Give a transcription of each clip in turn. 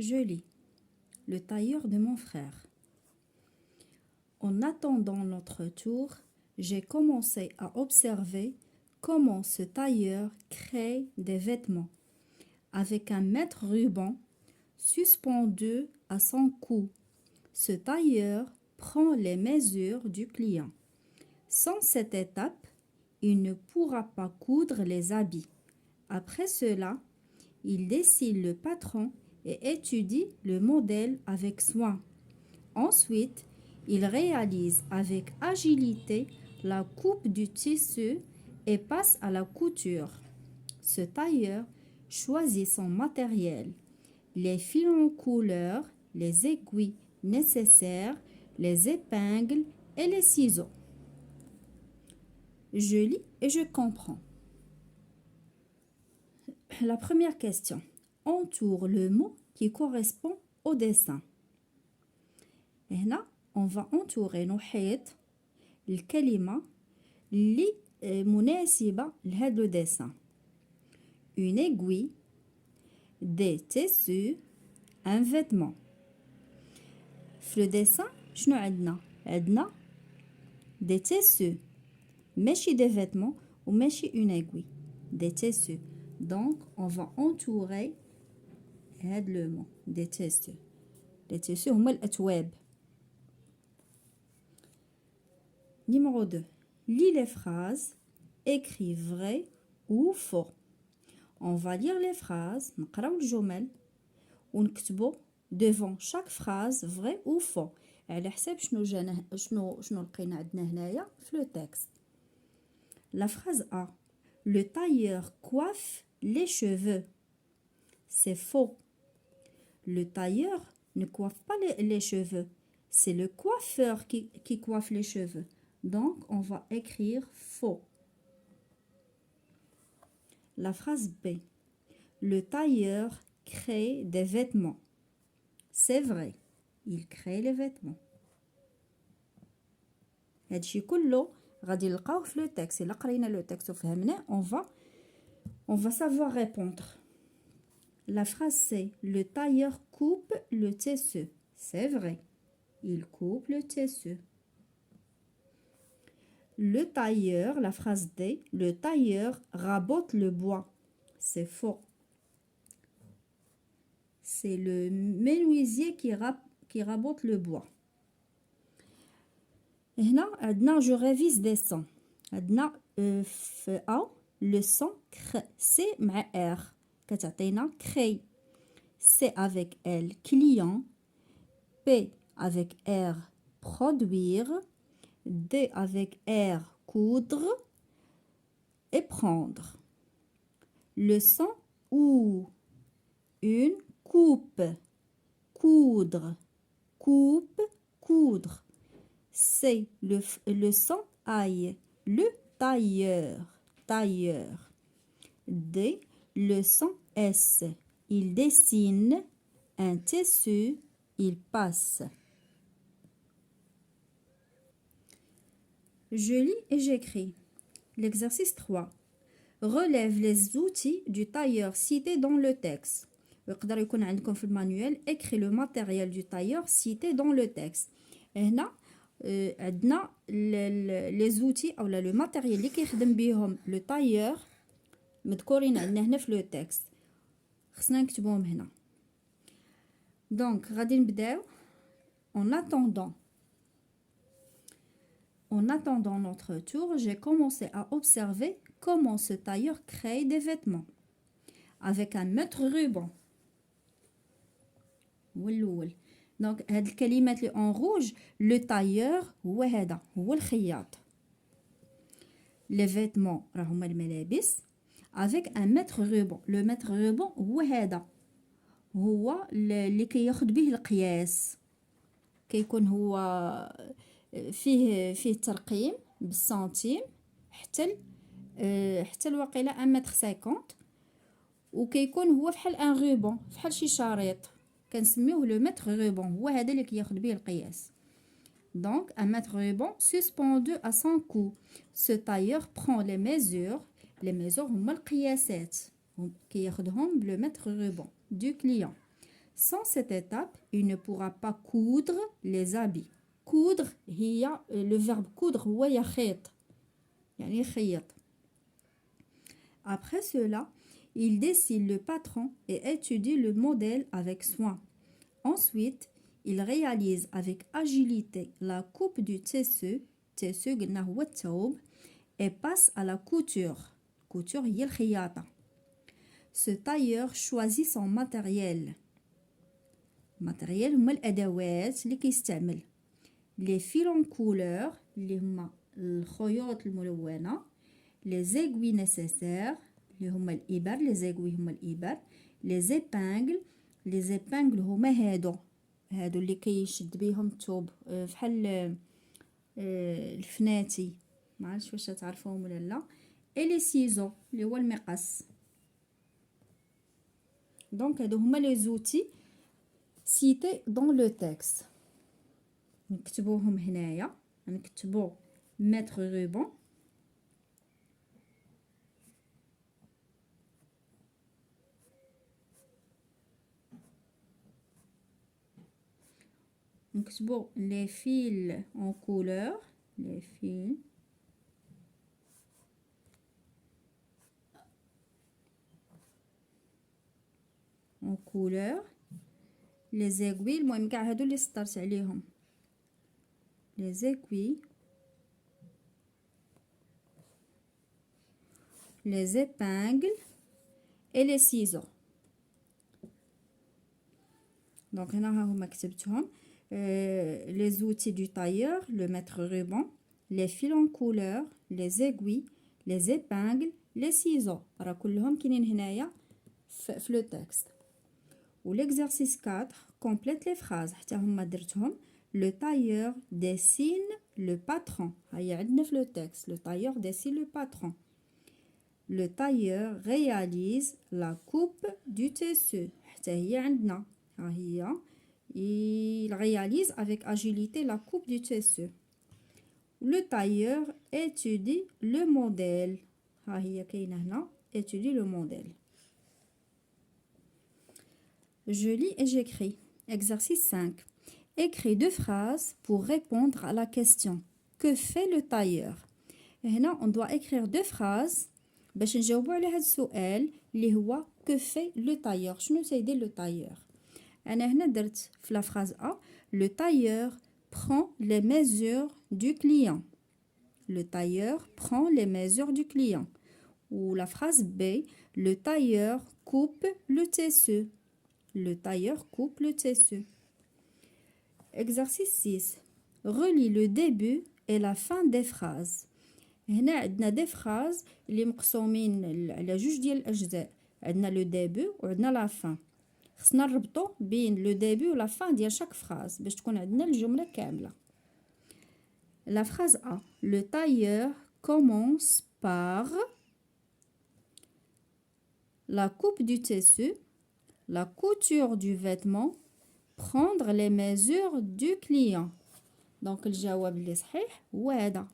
Je lis. Le tailleur de mon frère. En attendant notre tour, j'ai commencé à observer comment ce tailleur crée des vêtements. Avec un mètre ruban suspendu à son cou, ce tailleur prend les mesures du client. Sans cette étape, il ne pourra pas coudre les habits. Après cela, il dessine le patron et étudie le modèle avec soin. Ensuite, il réalise avec agilité la coupe du tissu et passe à la couture. Ce tailleur choisit son matériel, les filons couleur, les aiguilles nécessaires, les épingles et les ciseaux. Je lis et je comprends. La première question. Entoure le mot qui correspond au dessin. هنا on va entourer نحيط الكلمة اللي مناسبة لهذا le dessin. Une aiguille, des tissus, un vêtement. في le dessin شنو عندنا؟ عندنا des tissus, ماشي des vêtements ou ماشي une aiguille, des tissus. Donc on va entourer هذا le mot des tissus. Les tissus هما الأتواب. Numéro 2. Lis les phrases, écris vrai ou faux. On va lire les phrases, نقراو الجمل ونكتبو devant chaque phrase vrai ou faux. على حساب شنو لقينا عندنا هنايا في le texte. La phrase A. Le tailleur coiffe les cheveux. C'est faux. Le tailleur ne coiffe pas les cheveux. C'est le coiffeur qui coiffe les cheveux. Donc, on va écrire faux. La phrase B. Le tailleur crée des vêtements. C'est vrai. Il crée les vêtements. هادشي كله غادي نلقاوه في لو تكست. الا قرينا لو تكست وفهمناه on va savoir répondre. La phrase C. Le tailleur coupe le tissu. C'est vrai. Il coupe le tissu. Le tailleur, la phrase D, le tailleur rabote le bois. C'est faux. C'est le menuisier qui rabote le bois. هنا je révise des sons. عندنا في A le son C مع R كتعطينا crée. C avec L client. P avec R produire. D avec R coudre et prendre. Le son OU. Une coupe, coudre, coupe, coudre. C'est le son aille, le tailleur, tailleur. D, le son S. Il dessine un tissu, il passe. Je lis et j'écris. L'exercice 3. Relève les outils du tailleur cités dans le texte. يقدر يكون عندكم في المانيوال écrit le matériel du tailleur cité dans le texte. هنا عندنا les outils او le matériel اللي كيخدم بهم le tailleur مذكورين عندنا هنا في le texte. خصنا نكتبوهم هنا. دونك غادي نبداو. En attendant notre tour, j'ai commencé à observer comment ce tailleur crée des vêtements. Avec un mètre ruban. Donc, هاد الكلمات اللي en rouge, le tailleur هو هذا هو الخياط. Les vêtements راهما الملابس. Avec un mètre ruban. Le mètre ruban هو هذا هو اللي كياخد به القياس. كيكون هو فيه ترقيم بالسنتيم حتى الوقيله 1.50 متر وكيكون هو فحال ان روبون فحال شي شريط كنسميوه لو متر روبون هو هذا اللي كياخد به القياس. Donc un mètre ruban suspendu à son cou. Ce tailleur prend les mesures هما القياسات كياخدهم بلو متر روبون du client. Sans cette étape, il ne pourra pas coudre les habits. Coudre, le verbe coudre, هو يخيط. يعني يخيط. Après cela, il dessine le patron et étudie le modèle avec soin. Ensuite, il réalise avec agilité la coupe du tissu, tissu قلنا هو الثوب, et passe à la couture. Couture هي الخياطة. Ce tailleur choisit son matériel. Matériel هما الأدوات اللي كيستعمل. Les fils en couleur اللي هما الخيوط الملونة. Les aiguilles nécessaires اللي هما الإبر. Les aiguilles هما الإبر. Les épingles. Les épingles هما هادو اللي كيشد بيهم الثوب فحال الفناتي. ما عرفتش واش تعرفوهم ولا لا. Et les ciseaux اللي هو المقص. Donc هادو هما les outils cités dans le texte. نكتبوهم هنايا. نكتبو mettre ruban. نكتبو les fils en couleur. Les fils en couleur. Les aiguilles المهم كاع هادو اللي سطرت عليهم. Les aiguilles. Les épingles et les ciseaux. Donc هنا ها هما كتبتهم. Les outils du tailleur, le maître-ruban, les fils en couleur, les aiguilles, les épingles, les ciseaux. راه كلهم كاينين هنايا في لو تكست. و l'exercice 4 complète les phrases حتى هما درتهم. Le tailleur dessine le patron. هيا عندنا في لو تكست. Le tailleur dessine le patron. Le tailleur réalise la coupe du tissu. حتى هي عندنا. ها هي. Il réalise avec agilité la coupe du tissu. Le tailleur étudie le modèle. ها هي كاينه هنا. Étudie le modèle. Je lis et j'écris. Exercice 5. Écris 2 phrases pour répondre à la question. Que fait le tailleur? هنا on doit écrire 2 phrases باش نجاوبوا على هذا السؤال اللي هو que fait le tailleur. شنو تيدير le tailleur؟ أنا هنا درت في la phrase A. Le tailleur prend les mesures du client. Le tailleur prend les mesures du client. Ou la phrase B. Le tailleur coupe le tissu. Le tailleur coupe le tissu. Exercice 6. Relis le début et la fin des phrases. هنا عندنا des phrases اللي مقسومين على جوج ديال الأجزاء. عندنا le début وعندنا la fin. خصنا نربطو بين le début و la fin ديال chaque phrase باش تكون عندنا الجملة كاملة. La phrase A. Le tailleur commence par la coupe du tissu, la couture du vêtement, prendre les mesures du client. Donc الجواب اللي صحيح هو هذا.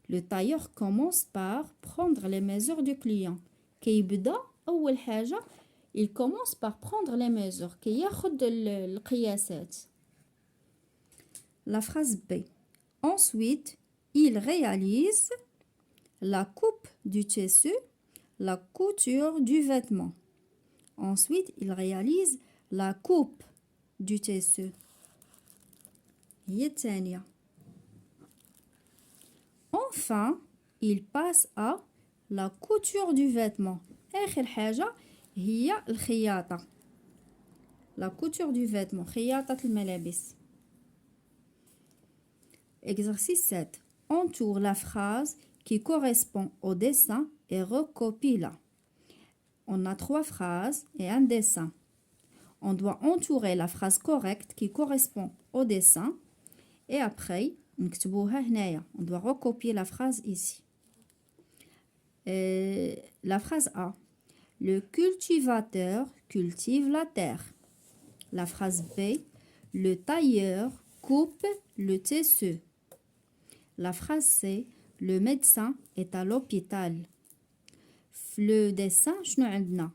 Le tailleur commence par prendre les mesures du client. كيبدا أول حاجة il commence par prendre les mesures. كياخد القياسات. La phrase B. Ensuite, il réalise la coupe du tissu, la couture du vêtement. Ensuite, il réalise la coupe du tissu. هي الثانية. Enfin, il passe à la couture du vêtement. آخر حاجة هي الخياطة. La couture du vêtement. خياطة الملابس. Exercice 7. Entoure la phrase qui correspond au dessin et recopie-la. On a 3 phrases et un dessin. On doit entourer la phrase correcte qui correspond au dessin et après نكتبوها هنايا. On doit recopier la phrase ici. La phrase A. Le cultivateur cultive la terre. La phrase B. Le tailleur coupe le tissu. La phrase C. Le médecin est à l'hôpital. Le dessin شنو عندنا؟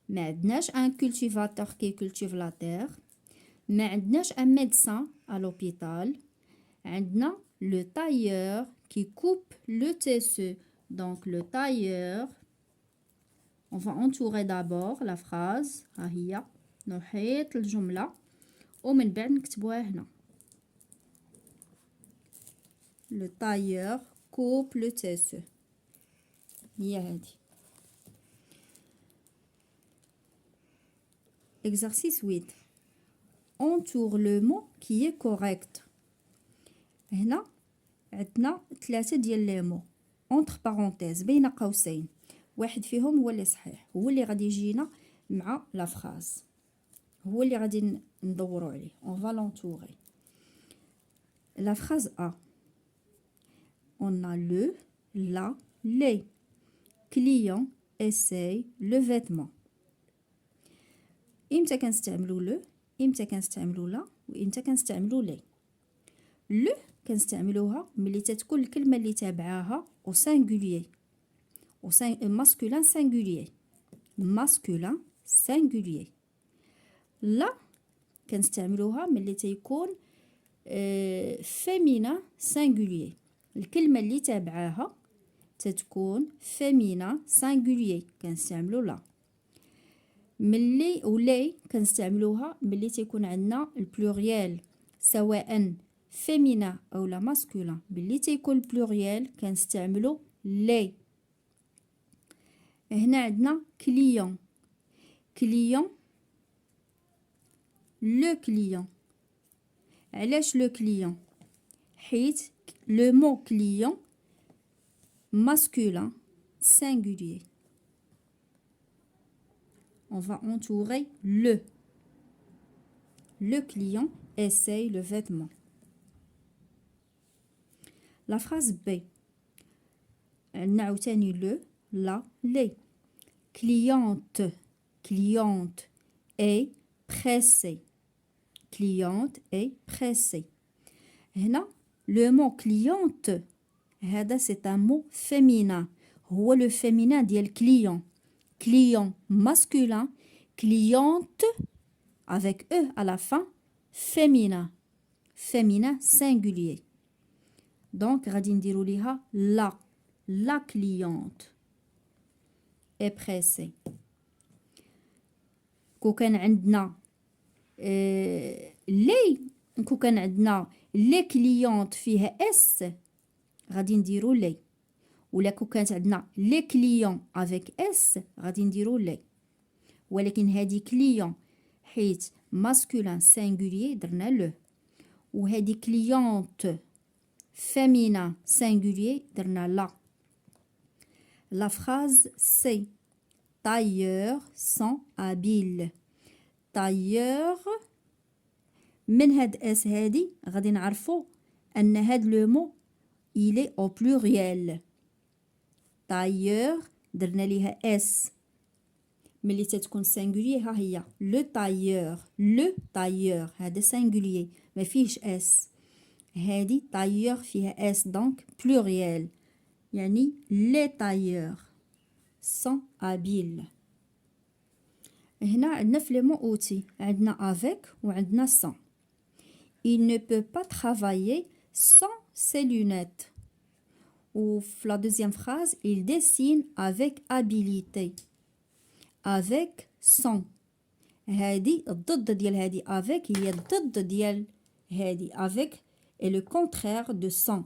ما عندناش un cultivateur qui cultive la terre. ما عندناش un médecin à l'hôpital. عندنا le tailleur qui coupe le tissu. Donc le tailleur, on va entourer d'abord la phrase. ها هي نحيط الجملة ومن بعد نكتبوها هنا. Le tailleur coupe le tissu. هي هذه. Exercice 8. Entoure le mot qui est correct. هنا عندنا 3 ديال لي مو entre parenthèses بين قوسين. واحد فيهم هو اللي صحيح، هو اللي غادي يجينا مع لا فراز، هو اللي غادي ندورو عليه. On va l'entourer. La phrase A. On a le, la, les. Client essaye le vêtement. إمتى كنستعملو لو، إمتى كنستعملو لا، وإمتى كنستعملو لي. لو كنستعملوها ملي تتكون الكلمة اللي تابعاها au singulier. au masculin singulier. masculin singulier. لا كنستعملوها ملي تيكون féminin singulier. الكلمة اللي تابعاها تتكون féminin singulier كنستعملو لا. ملي ولي كنستعملوها ملي تيكون عندنا البلوريال سواء féminin او لا masculin. ملي تيكون البلوريال كنستعملو لي. هنا عندنا client. client le client. علاش le client؟ حيت le mot client masculin singulier. On va entourer le. Le client essaye le vêtement. La phrase B. عاوتاني le, la, les. Cliente. Cliente est pressée. Cliente est pressée. هنا le mot cliente هذا c'est un mot féminin. هو le féminin ديال client. Client masculin, cliente avec E à la fin, féminin. Féminin singulier. Donc, غادي نديرو ليها la. La cliente est pressée. كو كان عندنا لي، كو كان عندنا لي كليونت فيها اس غادي نديرو لي، ولا كو كانت عندنا لي كليون افيك اس غادي نديرو لي. ولكن هادي كليون حيت ماسكولين سينغولير درنا لو، وهادي كليونت féminin singulier درنا لا. La phrase c'est tailleurs sont habiles. tailleur من هاد اس هادي غادي نعرفو ان هاد لو مو il est au pluriel. tailleur درنا ليها اس ملي تتكون singulier ها هي le tailleur. le tailleur هذا singulier ما فيهش اس. هادي tailleur فيها اس donc pluriel يعني les tailleurs sont habiles. هنا عندنا في لي مو اوتي عندنا avec وعندنا sans. Il ne peut pas travailler sans ses lunettes. Ou la deuxième phrase, il dessine avec habileté. Avec sans. هادي الضد ديال هادي avec هي الضد ديال هادي. avec est le contraire de sans.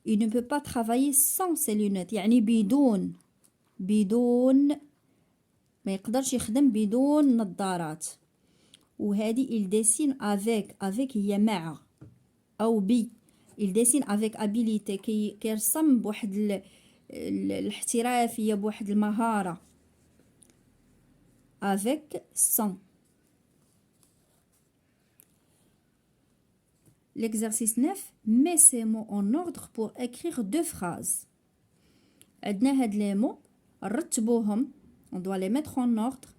Il ne peut pas travailler sans ses lunettes. يعني بدون ما يقدرش يخدم بدون نظارات. وهذه il dessine avec هي مع أو بي. il dessine avec habilité كيرسم بواحد الاحترافية بواحد المهارة. avec sans. L'exercice 9. Mets ces mots en ordre pour écrire 2 phrases. عندنا هاد لي مو رتبوهم. On doit les mettre en ordre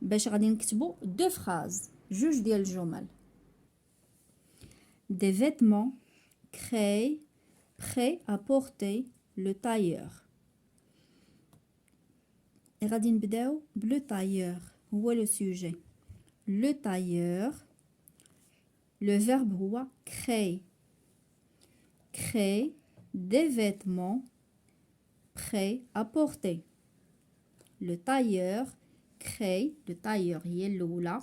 باش غادي نكتبو 2 phrases. جوج ديال الجمل. Des vêtements créés, prêts à porter le tailleur. غادي نبداو بلو tailleur هو لو sujet. Le tailleur, le verbe هو créer. Créer des vêtements prêts à porter. Le tailleur crée, le tailleur هي الأولى,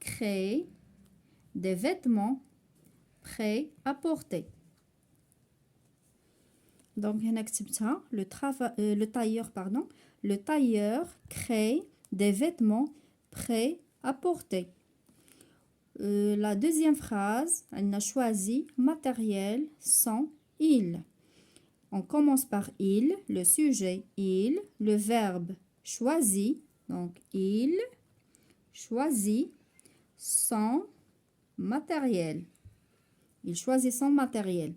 crée des vêtements prêts à porter. Donc هنا كتبتها le tailleur pardon, le tailleur crée des vêtements prêts à porter. La deuxième phrase, elle a choisi matériel sans il. On commence par il, le sujet il, le verbe choisi, donc il choisit son matériel. Il choisit son matériel.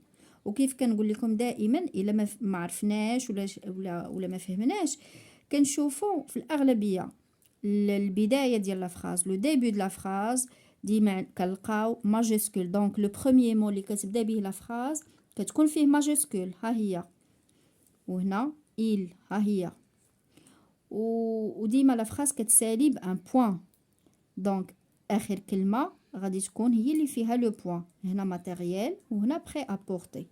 وكيف كنقول لكم دائما الا ما عرفناش ولا ما فهمناش كنشوفوا في الاغلبيه البدايه ديال لا فراز لو ديبي دو لا فراز ديما كنلقاو ماجيسكول. دونك لو بروميير مو اللي كتبدا به لا فراز كتكون فيه ماجيسكول ها هي, وهنا il ها هي, وديما لا فراز كتسالي بان بوين. دونك اخر كلمه غادي تكون هي اللي فيها لو بوين. هنا ماتيريال وهنا بري ابورتي.